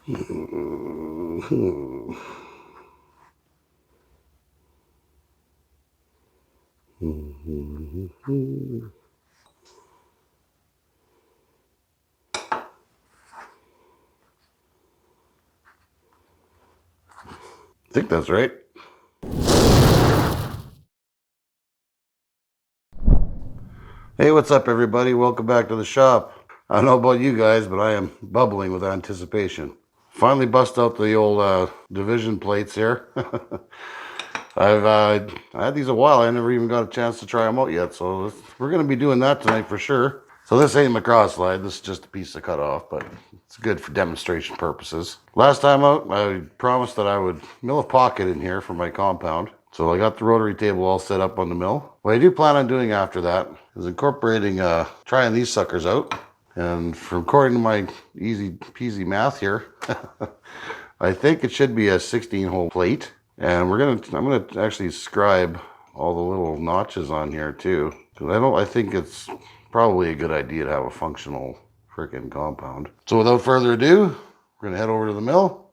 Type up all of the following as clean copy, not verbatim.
I think that's right. Hey, what's up, everybody? Welcome back to the shop. I don't know about you guys, but I am bubbling with anticipation. Finally bust out the old division plates here. I had these a while. I never even got a chance to try them out yet, so we're going to be doing that tonight for sure. So this ain't my cross slide. This is just a piece of cut off, but it's good for demonstration purposes. Last time out, I promised that I would mill a pocket in here for my compound. So I got the rotary table all set up on the mill. What I do plan on doing after that is incorporating, trying these suckers out. And from according to my easy peasy math here, I think it should be a 16-hole plate. And I'm gonna actually scribe all the little notches on here too. Cause I think it's probably a good idea to have a functional freaking compound. So without further ado, we're gonna head over to the mill.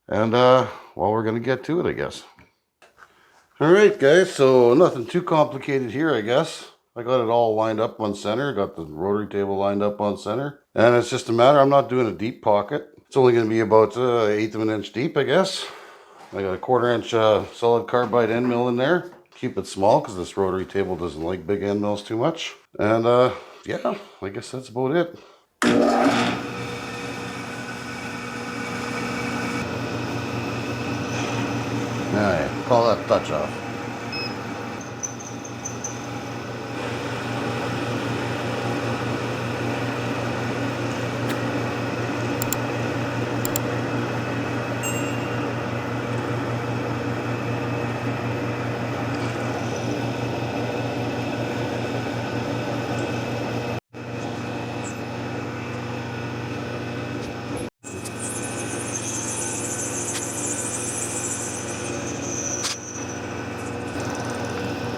And well, we're gonna get to it, I guess. All right, guys, so nothing too complicated here, I guess. I got it all lined up on center. Got the rotary table lined up on center. And it's just a matter, I'm not doing a deep pocket. It's only gonna be about 1/8 of an inch deep, I guess. I got a 1/4 inch solid carbide end mill in there. Keep it small because this rotary table doesn't like big end mills too much. And yeah, I guess that's about it. Alright, call that touch off.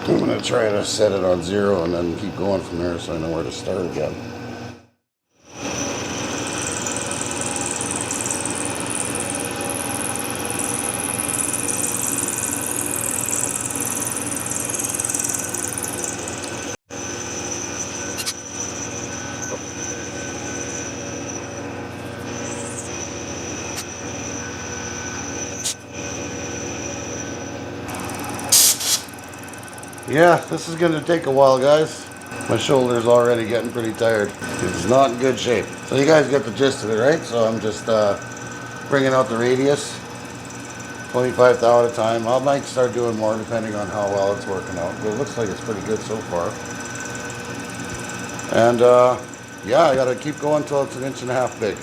I'm going to try to set it on 0 and then keep going from there so I know where to start again. Yeah, this is going to take a while, guys. My shoulder's already getting pretty tired. It's not in good shape. So you guys get the gist of it, right? So I'm just bringing out the radius, 25 thou at a time. I might start doing more depending on how well it's working out. But it looks like it's pretty good so far. And yeah, I got to keep going until it's 1.5 inches big.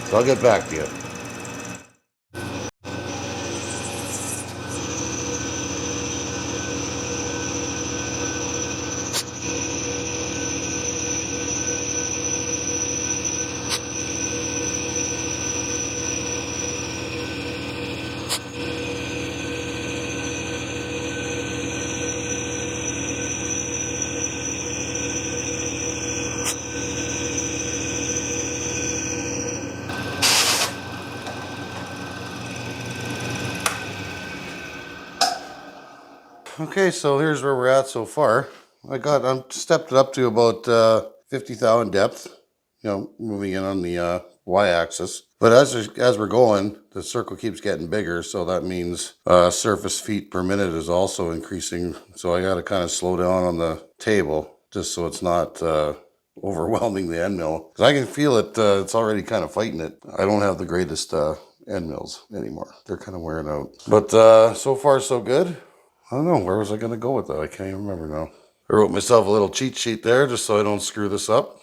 So I'll get back to you. Okay, so here's where we're at so far. I'm stepped it up to about 50 thou in depth, you know, moving in on the y-axis. But as we're going, the circle keeps getting bigger, so that means surface feet per minute is also increasing. So I got to kind of slow down on the table just so it's not overwhelming the end mill. Because I can feel it, it's already kind of fighting it. I don't have the greatest end mills anymore. They're kind of wearing out. But so far so good. I don't know, where was I going to go with that? I can't even remember now. I wrote myself a little cheat sheet there just so I don't screw this up.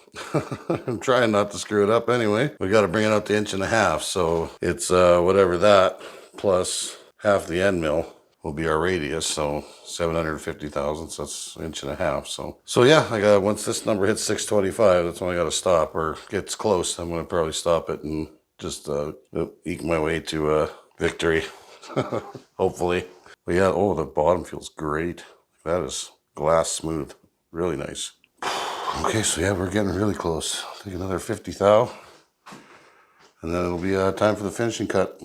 I'm trying not to screw it up anyway. We got to bring it out to 1.5 inches, so it's whatever that plus half the end mill will be our radius, so 750 thousandths, that's 1.5 inches. So yeah, I got, once this number hits 625, that's when I got to stop, or gets close. I'm going to probably stop it and just eke my way to victory, hopefully. But yeah, oh, the bottom feels great. That is glass smooth. Really nice. Okay, so yeah, we're getting really close. Take another 50 thou. And then it'll be time for the finishing cut.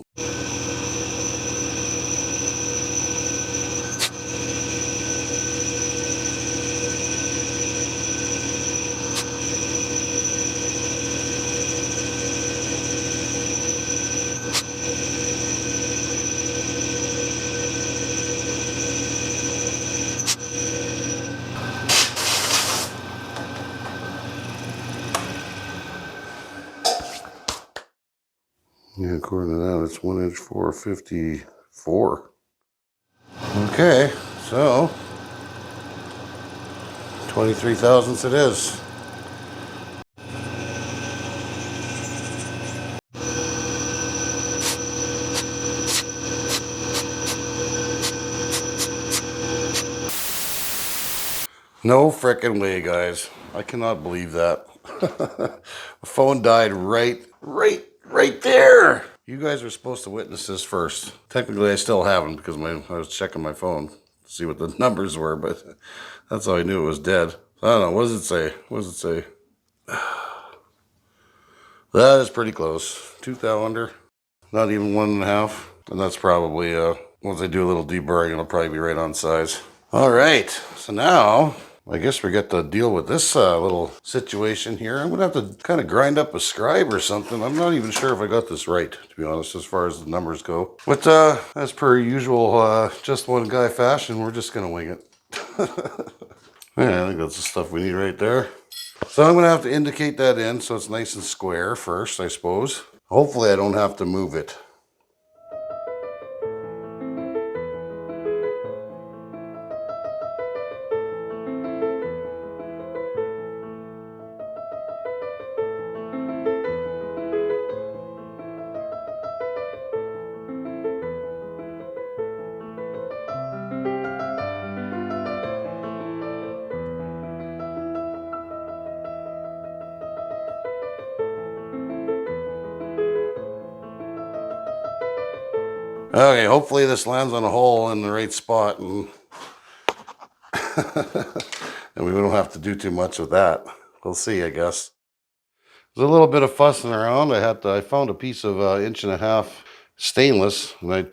Yeah, according to that, it's 1 inch 454. Okay, so 23 thousandths it is. No frickin' way, guys. I cannot believe that. The phone died right there. You guys are supposed to witness this first. Technically, I still haven't because I was checking my phone to see what the numbers were, but that's how I knew it was dead. I don't know. What does it say? What does it say? That is pretty close. 2 thou under. Not even 1.5. And that's probably, once I do a little deburring, it'll probably be right on size. All right. So now, I guess we got to deal with this little situation here. I'm going to have to kind of grind up a scribe or something. I'm not even sure if I got this right, to be honest, as far as the numbers go. But as per usual, just one guy fashion, we're just going to wing it. Yeah, I think that's the stuff we need right there. So I'm going to have to indicate that in so it's nice and square first, I suppose. Hopefully I don't have to move it. Okay, hopefully this lands on a hole in the right spot and, and we don't have to do too much with that. We'll see, I guess. There's a little bit of fussing around. I found a piece of 1.5 inch stainless and I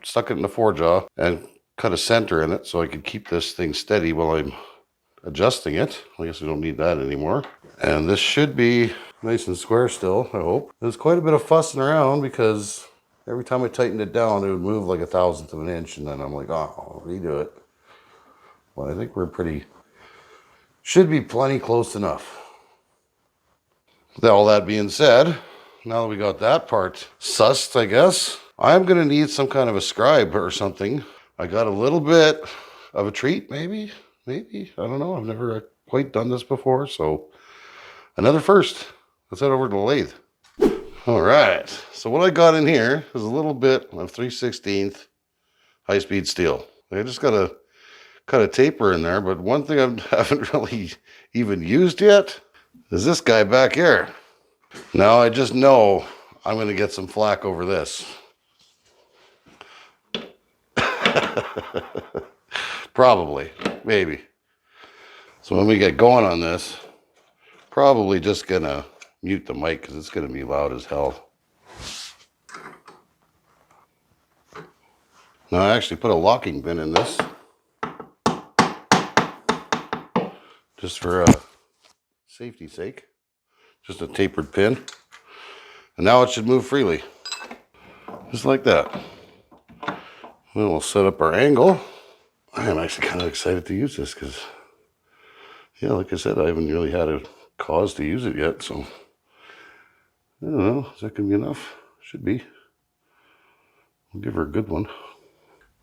stuck it in the forejaw and cut a center in it so I could keep this thing steady while I'm adjusting it. I guess we don't need that anymore. And this should be nice and square still, I hope. There's quite a bit of fussing around because every time I tightened it down, it would move like 1/1000th of an inch, and then I'm like, oh, I'll redo it. Well, I think should be plenty close enough. With all that being said, now that we got that part sussed, I guess, I'm gonna need some kind of a scribe or something. I got a little bit of a treat, maybe, I don't know. I've never quite done this before, so another first. Let's head over to the lathe. All right, so what I got in here is a little bit of 3/16 high-speed steel. I just got to cut a taper in there, but one thing I haven't really even used yet is this guy back here. Now I just know I'm going to get some flack over this. Probably, maybe. So when we get going on this, probably just going to mute the mic because it's going to be loud as hell. Now I actually put a locking pin in this just for safety's sake. Just a tapered pin. And now it should move freely. Just like that. Then we'll set up our angle. I am actually kind of excited to use this because, yeah, like I said, I haven't really had a cause to use it yet, so I don't know. Is that going to be enough? Should be. We'll give her a good one.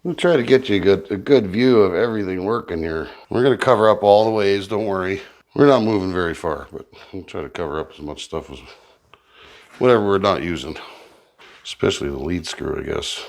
We'll try to get you a good view of everything working here. We're going to cover up all the ways, don't worry. We're not moving very far, but we'll try to cover up as much stuff as whatever we're not using. Especially the lead screw, I guess.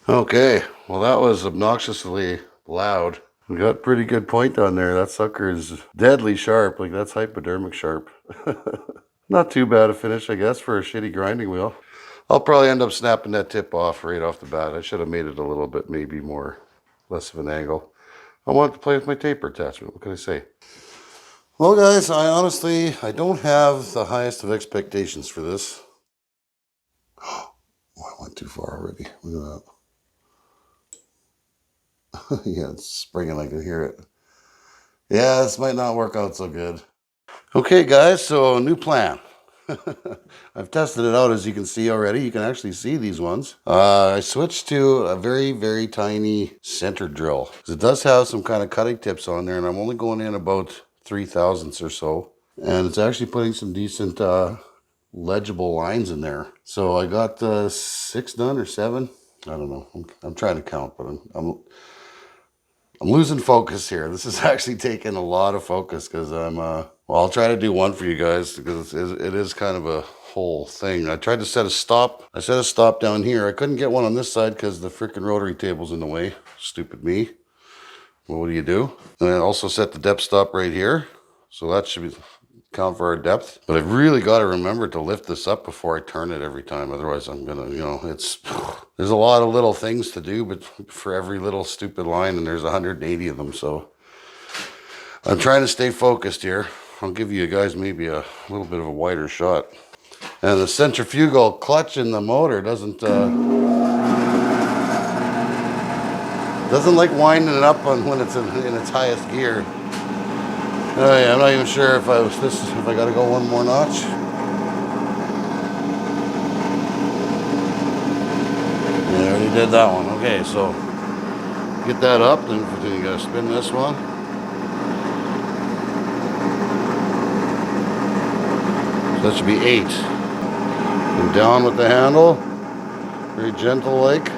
Okay, well that was obnoxiously loud. We got pretty good point on there. That sucker is deadly sharp, like that's hypodermic sharp. Not too bad a finish, I guess, for a shitty grinding wheel. I'll probably end up snapping that tip off right off the bat. I should have made it a little bit, maybe more, less of an angle. I wanted to play with my taper attachment. What can I say? Well, guys, I don't have the highest of expectations for this. Oh, I went too far already. Look at that. Yeah, it's springing. I can hear it. Yeah, this might not work out so good. Okay, guys, so new plan. I've tested it out, as you can see already. You can actually see these ones. I switched to a very, very tiny center drill. It does have some kind of cutting tips on there, and I'm only going in about 3/1000ths or so. And it's actually putting some decent legible lines in there. So I got 6 done or 7. I don't know. I'm trying to count, but I'm losing focus here. This is actually taking a lot of focus because well, I'll try to do one for you guys because it is kind of a whole thing. I tried to set a stop. I set a stop down here. I couldn't get one on this side because the freaking rotary table's in the way. Stupid me. Well, what do? And I also set the depth stop right here. So that should be count for our depth. But I've really got to remember to lift this up before I turn it every time. Otherwise I'm gonna, there's a lot of little things to do, but for every little stupid line, and there's 180 of them. So I'm trying to stay focused here. I'll give you guys maybe a little bit of a wider shot. And the centrifugal clutch in the motor doesn't like winding it up when it's in its highest gear. Oh yeah, I'm not even sure if I got to go one more notch. Yeah, I already did that one. Okay, so get that up, then you gotta spin this one. So that should be 8. And down with the handle, very gentle like.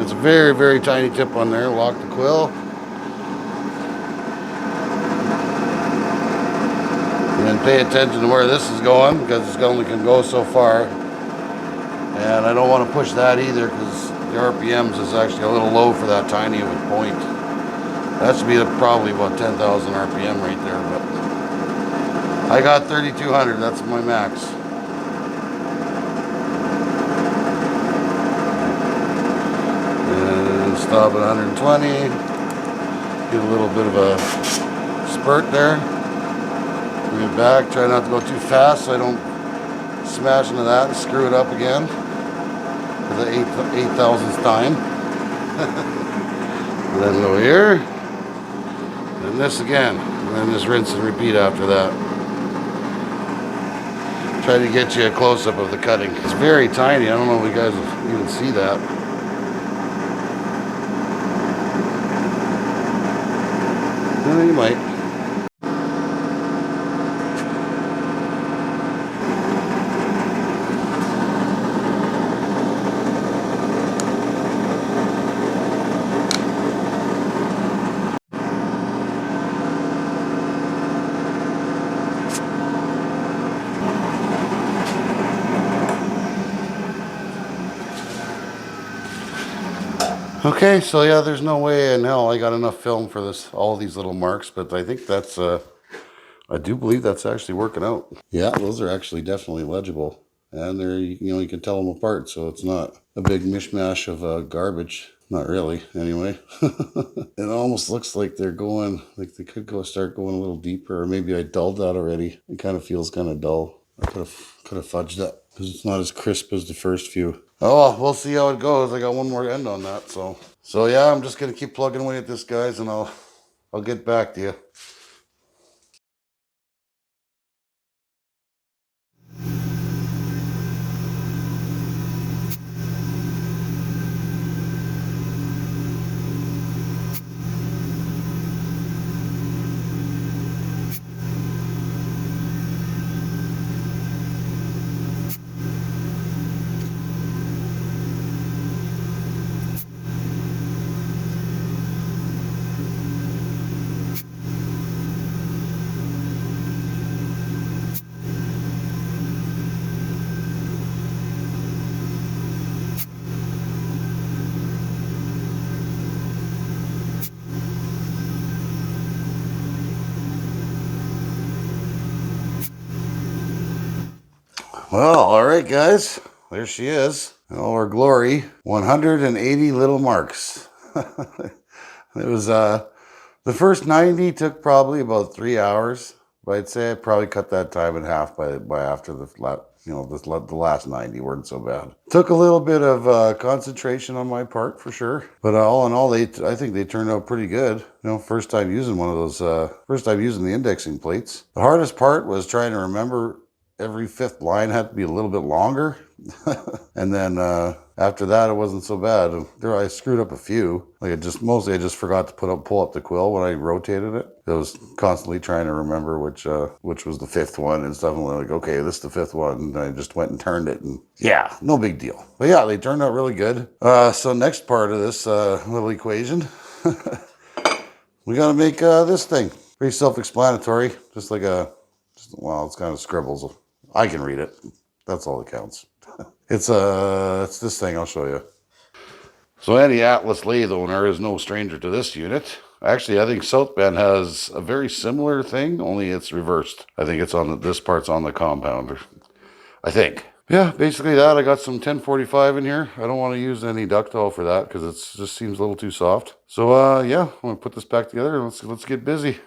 It's a very, very tiny tip on there. Lock the quill. And then pay attention to where this is going because it only can go so far. And I don't want to push that either because the RPMs is actually a little low for that tiny of a point. That should be probably about 10,000 RPM right there, but I got 3,200. That's my max. And stop at 120. Get a little bit of a spurt there. Bring it back. Try not to go too fast so I don't smash into that and screw it up again for the 8,000th time. And then go here. And this again. And then just rinse and repeat after that. Try to get you a close-up of the cutting. It's very tiny. I don't know if you guys even see that. Well, you might. Okay, so yeah, there's no way in hell I got enough film for all these little marks, but I think that's, I do believe that's actually working out. Yeah, those are actually definitely legible. And they're, you can tell them apart, so it's not a big mishmash of garbage. Not really, anyway. It almost looks like they're going, like they could start going a little deeper, or maybe I dulled that already. It kind of feels kind of dull. I could have fudged that because it's not as crisp as the first few. Oh, well, we'll see how it goes. I got one more end on that, so yeah, I'm just gonna keep plugging away at this, guys, and I'll get back to you. Well, all right, guys. There she is. In all her glory. 180 little marks. It was the first 90 took probably about 3 hours, but I'd say I probably cut that time in half by after the last 90 weren't so bad. Took a little bit of concentration on my part for sure, but all in all, I think they turned out pretty good. First time using one of those, first time using the indexing plates. The hardest part was trying to remember every fifth line had to be a little bit longer. And then after that, it wasn't so bad. There, I screwed up a few. Like mostly I just forgot to pull up the quill when I rotated it. I was constantly trying to remember which was the fifth one and stuff. And like, okay, this is the fifth one. And I just went and turned it, and yeah, no big deal. But yeah, they turned out really good. So next part of this little equation, we got to make this thing. Pretty self-explanatory. Well, it's kind of scribbles. I can read it. That's all that counts. It's this thing. I'll show you. So any Atlas lathe owner is no stranger to this unit. Actually, I think South Bend has a very similar thing, only it's reversed. I think it's this part's on the compounder. I think. Yeah, basically that. I got some 1045 in here. I don't want to use any ductile for that because it just seems a little too soft. So yeah, I'm gonna put this back together. Let's get busy.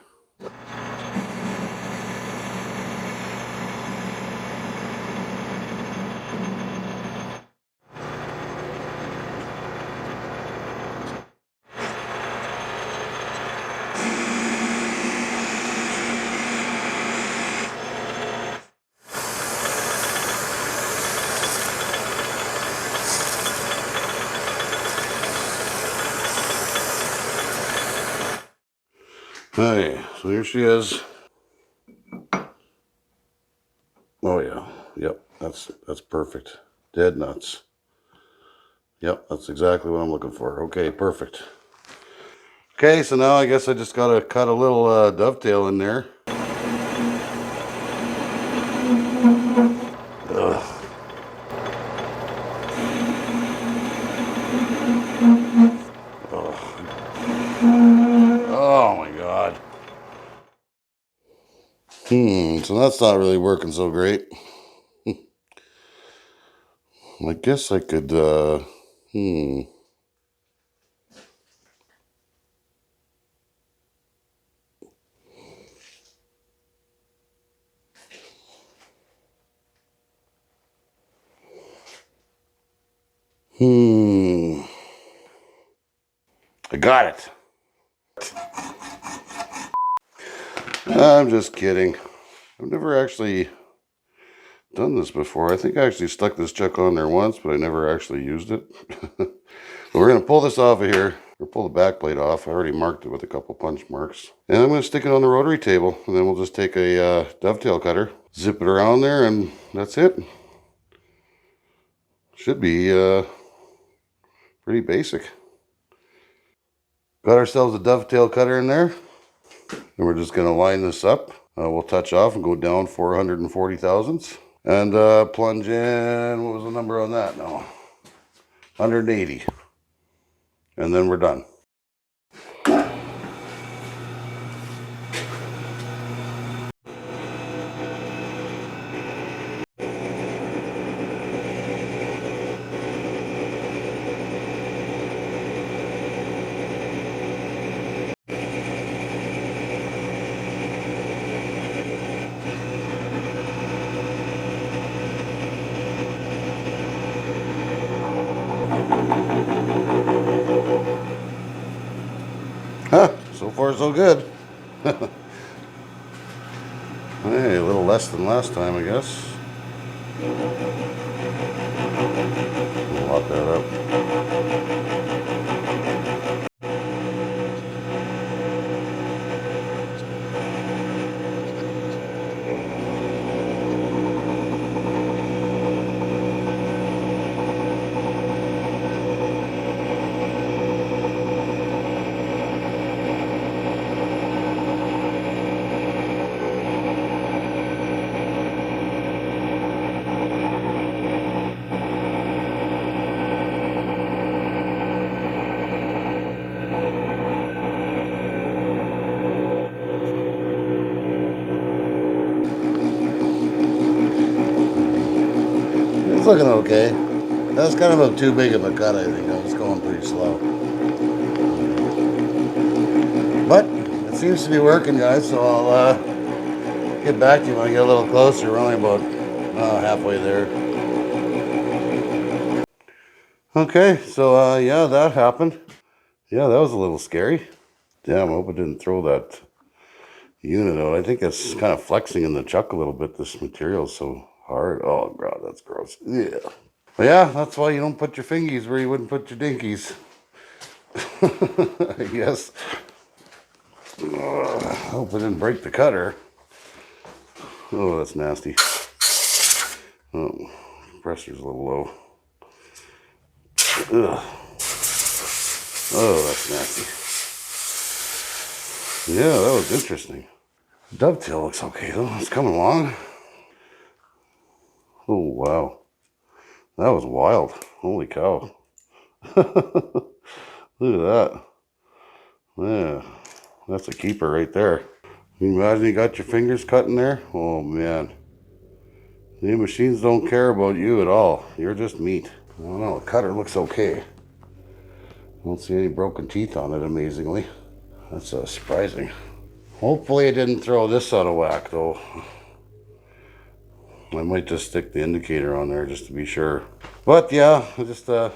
Hey, so here she is. Oh yeah, yep, that's perfect. Dead nuts. Yep, that's exactly what I'm looking for. Okay, perfect. Okay, so now I guess I just gotta cut a little dovetail in there. Ugh. Oh my god. So that's not really working so great. I guess I could, I got it. I'm just kidding. I've never actually done this before. I think I actually stuck this chuck on there once, but I never actually used it. We're going to pull this off of here. We'll pull the back plate off. I already marked it with a couple punch marks. And I'm going to stick it on the rotary table. And then we'll just take a dovetail cutter, zip it around there, and that's it. Should be pretty basic. Got ourselves a dovetail cutter in there. And we're just going to line this up. We'll touch off and go down 440 thousandths. And plunge in, what was the number on that now? 180. And then we're done. Huh, so far so good. Hey, a little less than last time, I guess. We'll lock that up. It's looking okay. That's kind of too big of a cut, I think. I was going pretty slow. But it seems to be working, guys, so I'll get back to you when I get a little closer. We're only about halfway there. Okay, so yeah, that happened. Yeah, that was a little scary. Damn, I hope it didn't throw that unit out. I think it's kind of flexing in the chuck a little bit. This material's so hard. Oh, God, that's gross. Yeah. But yeah, that's why you don't put your fingies where you wouldn't put your dinkies. I guess. I hope I didn't break the cutter. Oh, that's nasty. Oh, pressure's a little low. Ugh. Oh, that's nasty. Yeah, that was interesting. Dovetail looks okay though. It's coming along. Oh, wow. That was wild. Holy cow. Look at that. Yeah, that's a keeper right there. Can you imagine you got your fingers cut in there? Oh, man. The machines don't care about you at all. You're just meat. I don't know. The cutter looks okay. I don't see any broken teeth on it, amazingly. That's surprising. Hopefully it didn't throw this out of whack, though. I might just stick the indicator on there just to be sure. But yeah, I just let's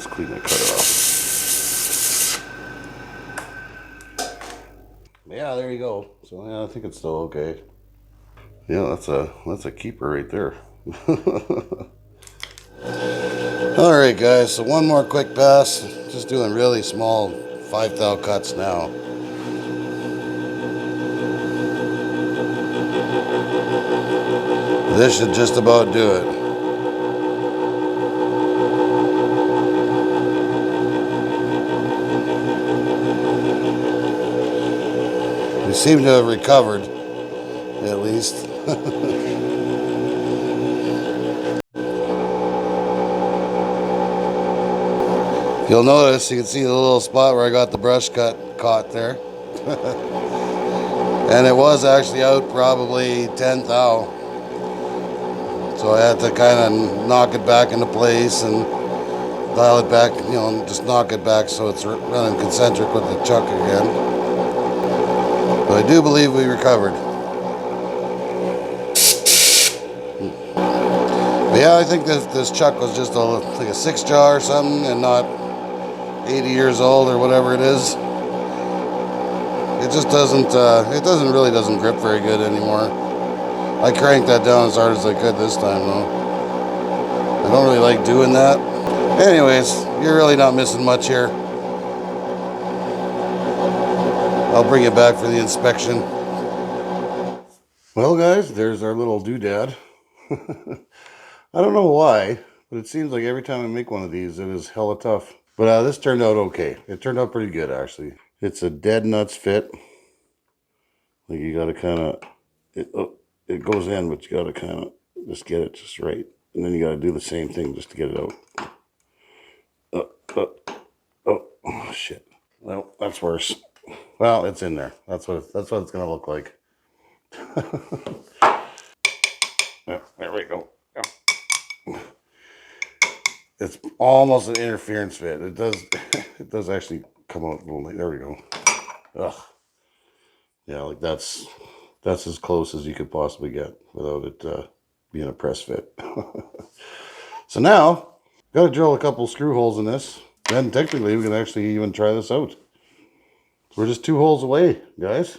clean my cutter off. Yeah, there you go. So yeah, I think it's still okay. Yeah, that's a keeper right there. All right, guys. So one more quick pass. Just doing really small 5/10 cuts now. This should just about do it. We seem to have recovered, at least. You'll notice, you can see the little spot where I got the brush cut caught there. And it was actually out probably 10 thou. So I had to kind of knock it back into place and dial it back, you know, just knock it back so it's running concentric with the chuck again. But I do believe we recovered. But yeah, I think this chuck was just like a 6-jaw or something and not 80 years old or whatever it is. It just really doesn't grip very good anymore. I cranked that down as hard as I could this time though. I don't really like doing that. Anyways, you're really not missing much here. I'll bring it back for the inspection. Well guys, there's our little doodad. I don't know why, but it seems like every time I make one of these, it is hella tough. But this turned out okay. It turned out pretty good actually. It's a dead nuts fit. Like you gotta kind of, it goes in, but you gotta kind of just get it just right. And then you gotta do the same thing just to get it out. Oh shit. Well, that's worse. Well, it's in there. That's what it's gonna look like. Yeah, there we go. Yeah. It's almost an interference fit. It does it does actually come out a little late. There we go. Ugh. Yeah, like that's as close as you could possibly get without it being a press fit. So now, got to drill a couple screw holes in this. Then technically we can actually even try this out. So we're just 2 holes away, guys.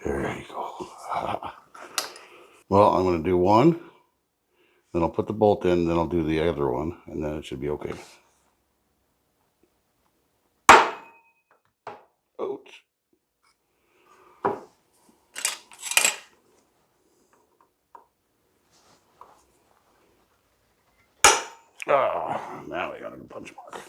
There you go. Well, I'm going to do one, Then I'll put the bolt in, then I'll do the other one, and then it should be okay. Ouch. Oh, now we got a punch mark.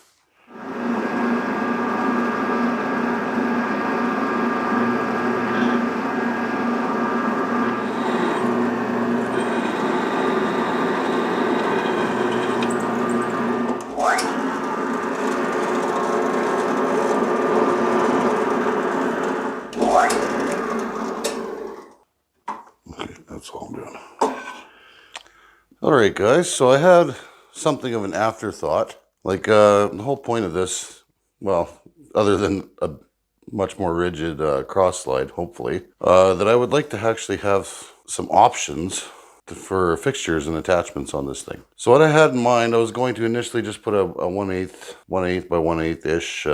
Okay, that's all I'm doing. All right, guys, so I had something of an afterthought. Like, the whole point of this, well, other than a much more rigid cross slide, hopefully, that I would like to actually have some options for fixtures and attachments on this thing. So what I had in mind, I was going to initially just put a 1/8 by 1/8-ish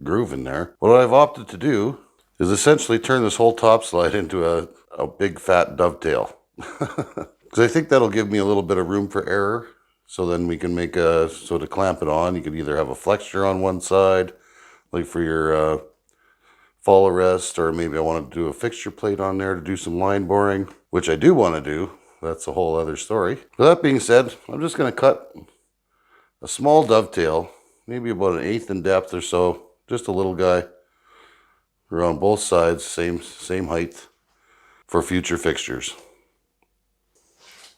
groove in there. What I've opted to do is essentially turn this whole top slide into a big fat dovetail. Because I think that'll give me a little bit of room for error. So then we can make so to clamp it on, you could either have a flexure on one side, like for your fall arrest, or maybe I want to do a fixture plate on there to do some line boring, which I do want to do. That's a whole other story. With that being said, I'm just going to cut a small dovetail, maybe about 1/8 in depth or so, just a little guy around both sides, same height, for future fixtures.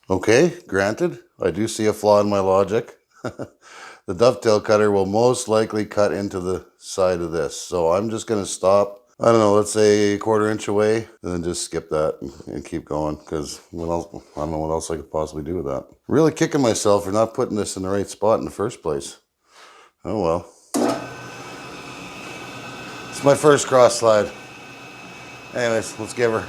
Okay, granted, I do see a flaw in my logic. The dovetail cutter will most likely cut into the side of this. So I'm just going to stop, I don't know, let's say 1/4 inch away, and then just skip that and keep going, because what else, I don't know what else I could possibly do with that. Really kicking myself for not putting this in the right spot in the first place. Oh well. It's my first cross slide. Anyways, let's give her.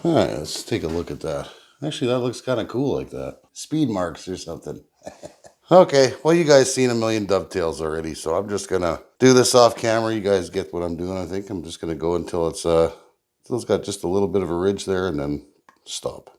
All right, let's take a look at that. Actually, that looks kind of cool like that. Speed marks or something. Okay, well, you guys seen a million dovetails already, so I'm just gonna do this off camera. You guys get what I'm doing, I think. I'm just gonna go until it's got just a little bit of a ridge there, and then stop.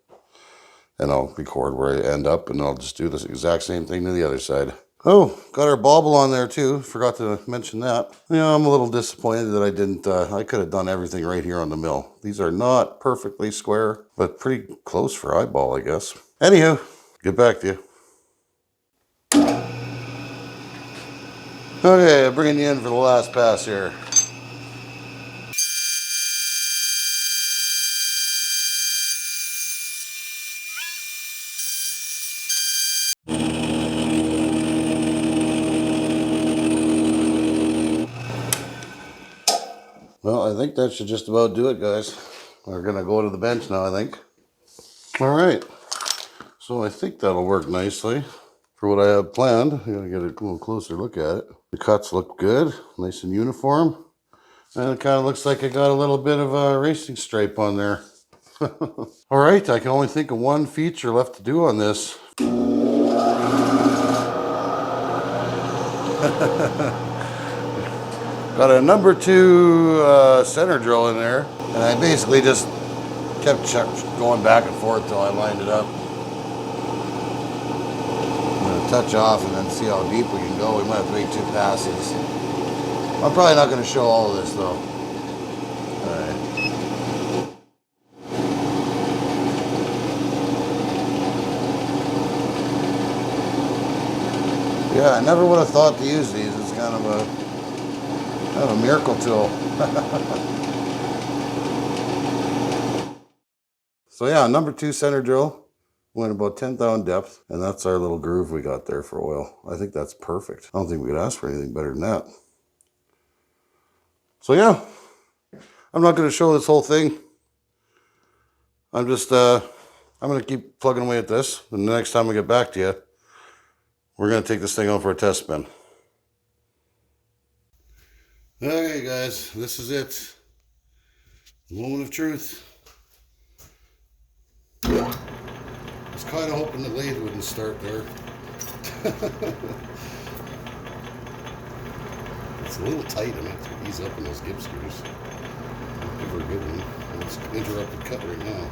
And I'll record where I end up, and I'll just do this exact same thing to the other side. Oh, got our bauble on there too. Forgot to mention that. You know, I'm a little disappointed that I didn't, I could have done everything right here on the mill. These are not perfectly square, but pretty close for eyeball, I guess. Anywho, get back to you. Okay, bringing you in for the last pass here. Well, I think that should just about do it, guys. We're gonna go to the bench now, I think. All right, so I think that'll work nicely for what I have planned. I'm gonna get a little closer look at it. The cuts look good, nice and uniform. And it kind of looks like I got a little bit of a racing stripe on there. All right, I can only think of one feature left to do on this. Got a number 2 center drill in there, and I basically just kept going back and forth till I lined it up. I'm gonna touch off and then see how deep we can go. We might have to make 2 passes. I'm probably not gonna show all of this though. All right. Yeah, I never would have thought to use these. It's kind of a miracle tool. So yeah, number 2 center drill. Went about 10th in depth, and that's our little groove we got there for oil. I think that's perfect. I don't think we could ask for anything better than that. So yeah, I'm not going to show this whole thing. I'm just, I'm going to keep plugging away at this, and the next time I get back to you, we're going to take this thing out for a test spin. Okay guys, this is it. The moment of truth. was kind of hoping the lathe wouldn't start there. It's a little tight. I'm going to have to ease up on those gib screws. Give her a good one. Let's interrupt the cut right now.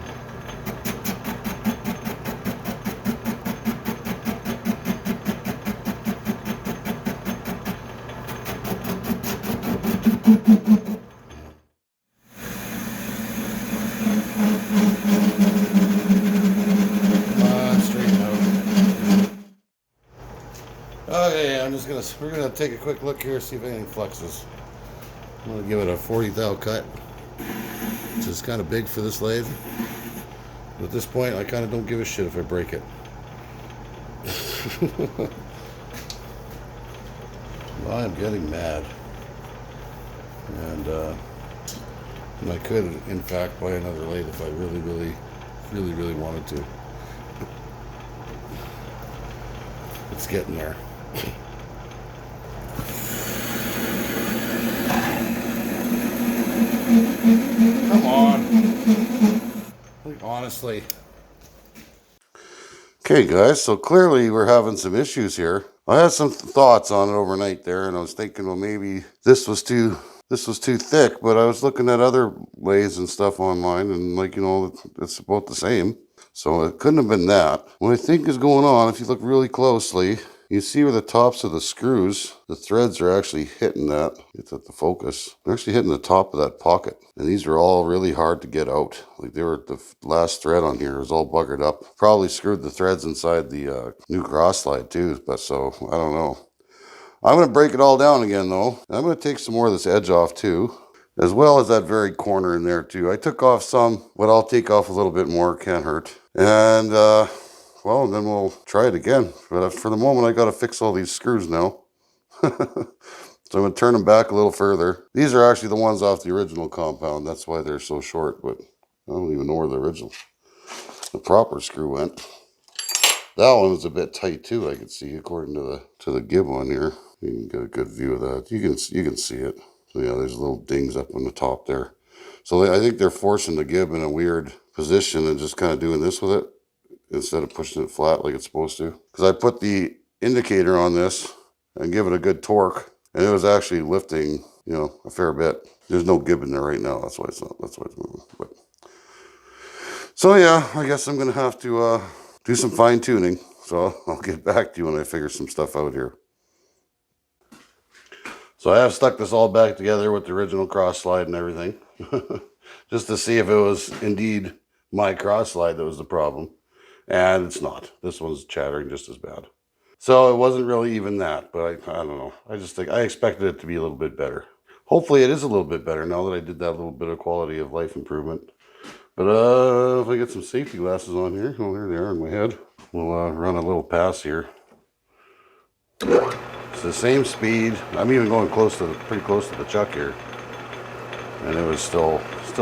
Okay, we're gonna take a quick look here, see if anything flexes. I'm gonna give it a 40 thou cut, which is kind of big for this lathe. But at this point, I kind of don't give a shit if I break it. I am getting mad. And I could, in fact, buy another lathe if I really wanted to. It's getting there. Come on. Like, honestly. Okay, guys, so clearly we're having some issues here. I had some thoughts on it overnight there, and I was thinking, well, maybe this was too thick, but I was looking at other lathes and stuff online, and like, you know, it's about the same. So it couldn't have been that. What I think is going on, if you look really closely, you see where the tops of the screws, the threads are actually hitting that. It's at the focus. They're actually hitting the top of that pocket. And these are all really hard to get out. Like they were, the last thread on here was all buggered up. Probably screwed the threads inside the new cross slide too. But so, I don't know. I'm going to break it all down again though. I'm going to take some more of this edge off too, as well as that very corner in there too. I took off some, but I'll take off a little bit more. Can't hurt. And well, then we'll try it again. But for the moment, I got to fix all these screws now. So I'm going to turn them back a little further. These are actually the ones off the original compound. That's why they're so short, but I don't even know where the proper screw went. That one was a bit tight too, I could see, according to the gib on here. You can get a good view of that. You can see it. So yeah, there's little dings up on the top there. So I think they're forcing the gib in a weird position and just kind of doing this with it instead of pushing it flat like it's supposed to. Because I put the indicator on this and give it a good torque, and it was actually lifting, you know, a fair bit. There's no gib in there right now. That's why it's moving. But so yeah, I guess I'm gonna have to do some fine tuning. So I'll get back to you when I figure some stuff out here. So I have stuck this all back together with the original cross slide and everything, just to see if it was indeed my cross slide that was the problem. And it's not. This one's chattering just as bad. So it wasn't really even that, but I don't know. I just think I expected it to be a little bit better. Hopefully it is a little bit better now that I did that little bit of quality of life improvement. But if I get some safety glasses on here, oh, there they are in my head. We'll run a little pass here. It's the same speed. I'm even going pretty close to the chuck here, and it was still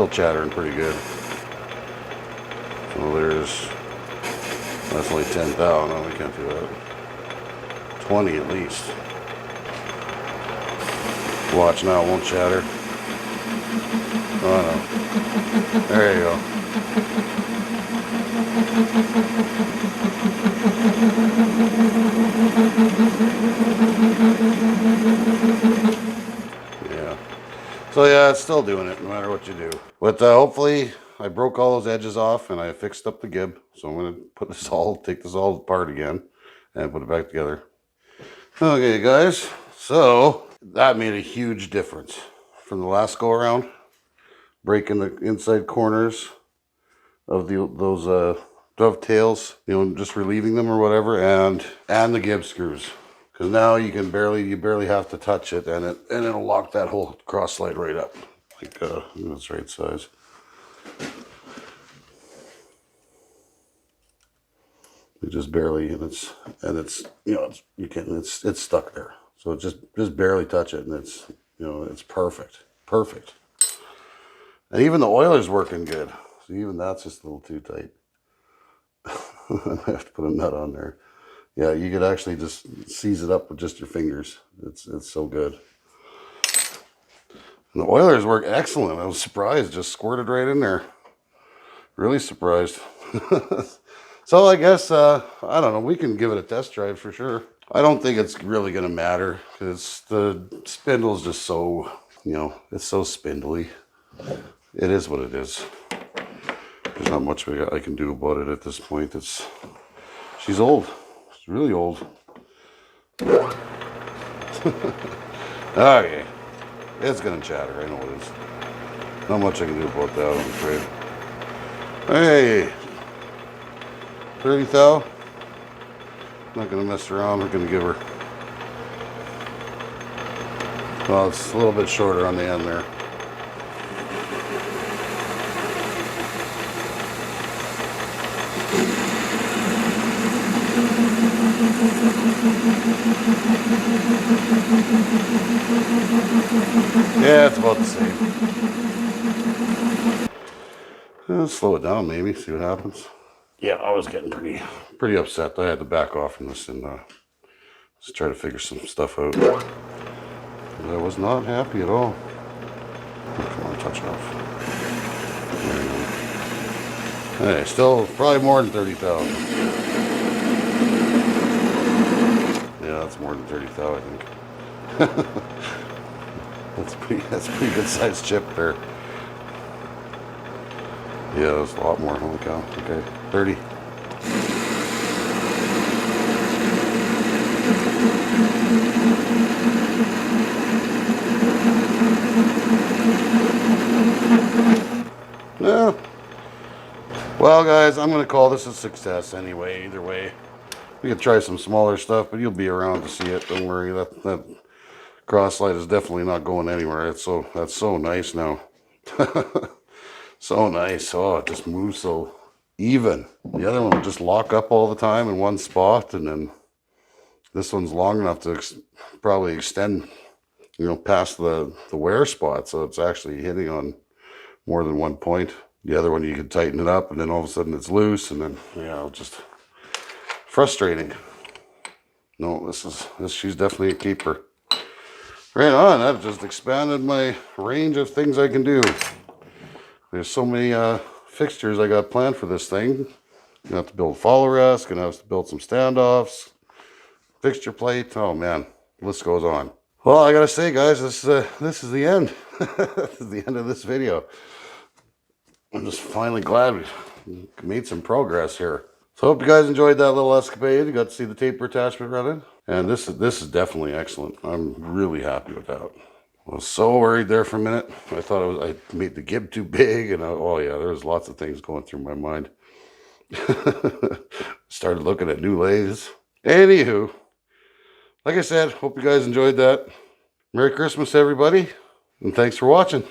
chattering pretty good. So that's only 10 thou. No, we can't do that. 20 at least. Watch now, it won't chatter. Oh no. There you go. Yeah. So yeah, it's still doing it no matter what you do. But hopefully I broke all those edges off and I fixed up the gib. So I'm going to take this all apart again and put it back together. Okay guys, so that made a huge difference from the last go around. Breaking the inside corners of those dovetails, you know, just relieving them or whatever, and the gib screws. Because now you barely have to touch it, and it'll lock that whole cross slide right up. Like that's right size. It just barely, and it's you know, it's stuck there. So just barely touch it, and it's, you know, it's perfect. And even the oiler's working good. So even that's just a little too tight. I have to put a nut on there. Yeah, you could actually just seize it up with just your fingers. It's so good. And the oilers work excellent. I was surprised, just squirted right in there. Really surprised. So I guess, I don't know, we can give it a test drive for sure. I don't think it's really going to matter because the spindle's just so, you know, it's so spindly. It is what it is. There's not much I can do about it at this point. She's old. She's really old. Okay. It's going to chatter. I know it is. Not much I can do about that, I'm afraid. Hey. 30 thou. Not going to mess around. We're going to give her. Well, it's a little bit shorter on the end there. Yeah, it's about the same. Let's slow it down maybe, see what happens. Yeah, I was getting pretty upset. I had to back off from this and just try to figure some stuff out. I was not happy at all. Come on, touch it off. There you go. Hey, still probably more than 30,000. Yeah, that's more than 30,000, I think. That's a pretty good sized chip there. Yeah, that's a lot more. Holy cow. Okay, 30. Yeah. Well, guys, I'm going to call this a success anyway, either way. We could try some smaller stuff, but you'll be around to see it. Don't worry. That cross light is definitely not going anywhere. That's so nice now. So nice. Oh, it just moves so even. The other one will just lock up all the time in one spot, and then this one's long enough to probably extend, you know, past the wear spot, so it's actually hitting on more than one point. The other one you can tighten it up, and then all of a sudden it's loose, and then, you know, just frustrating. No, she's definitely a keeper. Right on. That just expanded my range of things I can do. There's so many fixtures I got planned for this thing. Gonna have to build follow rest, gonna have to build some standoffs, fixture plate. Oh man, the list goes on. Well, I gotta say, guys, this is the end. This is the end of this video. I'm just finally glad we made some progress here. So I hope you guys enjoyed that little escapade. You got to see the taper attachment running. And this is definitely excellent. I'm really happy with that. I was so worried there for a minute. I thought I made the gib too big, and oh yeah, there was lots of things going through my mind. Started looking at new lathes. Anywho, like I said, hope you guys enjoyed that. Merry Christmas, everybody, and thanks for watching.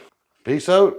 Peace out.